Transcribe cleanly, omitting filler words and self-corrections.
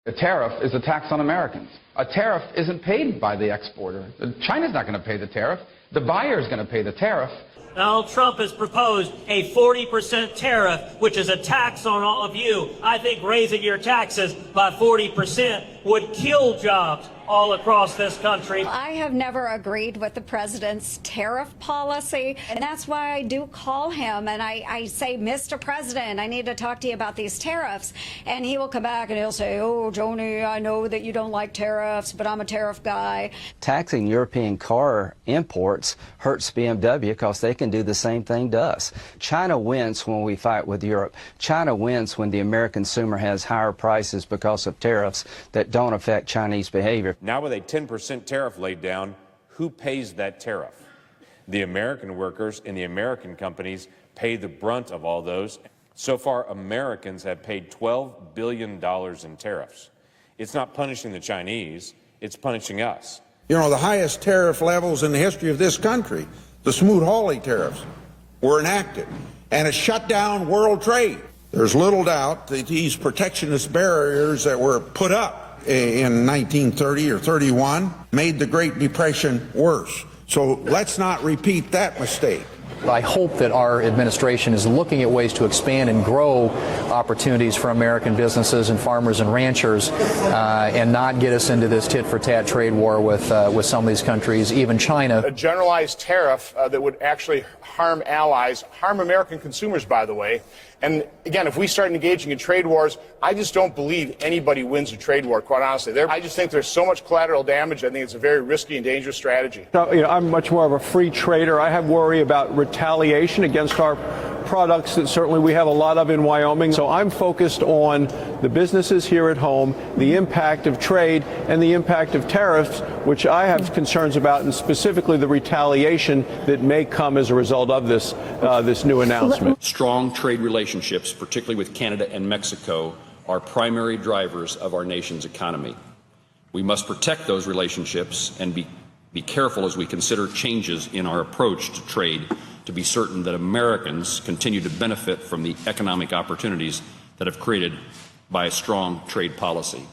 A tariff is a tax on Americans. A tariff isn't paid by the exporter. China's not going to pay the tariff. The buyer is going to pay the tariff. Donald Trump has proposed a 40% tariff, which is a tax on all of you. I think raising your taxes by 40% would kill jobs all across this country. I have never agreed with the president's tariff policy, and that's why I do call him and I say, Mr. President, I need to talk to you about these tariffs. And he will come back and he'll say, oh, Joni, I know that you don't like tariffs, but I'm a tariff guy. Taxing European car imports hurts BMW because they can do the same thing to us. China wins when we fight with Europe. China wins when the American consumer has higher prices because of tariffs that don't affect Chinese behavior. Now with a 10% tariff laid down, who pays that tariff? The American workers and the American companies pay the brunt of all those. So far, Americans have paid $12 billion in tariffs. It's not punishing the Chinese, it's punishing us. You know, the highest tariff levels in the history of this country, the Smoot-Hawley tariffs, were enacted, and it shut down world trade. There's little doubt that these protectionist barriers that were put up in 1930 or 31 made the Great Depression worse. So let's not repeat that mistake. I hope that our administration is looking at ways to expand and grow opportunities for American businesses and farmers and ranchers and not get us into this tit-for-tat trade war with some of these countries, even China. A generalized tariff that would actually harm allies, harm American consumers, by the way. And again, if we start engaging in trade wars, I just don't believe anybody wins a trade war, quite honestly. I just think there's so much collateral damage. I think it's a very risky and dangerous strategy. I'm much more of a free trader. I have worry about retaliation against our products that certainly we have a lot of in Wyoming. So I'm focused on the businesses here at home, the impact of trade, and the impact of tariffs, which I have concerns about, and specifically the retaliation that may come as a result of this new announcement. Strong trade relationships, particularly with Canada and Mexico, are primary drivers of our nation's economy. We must protect those relationships and be careful as we consider changes in our approach to trade to be certain that Americans continue to benefit from the economic opportunities that have created by a strong trade policy.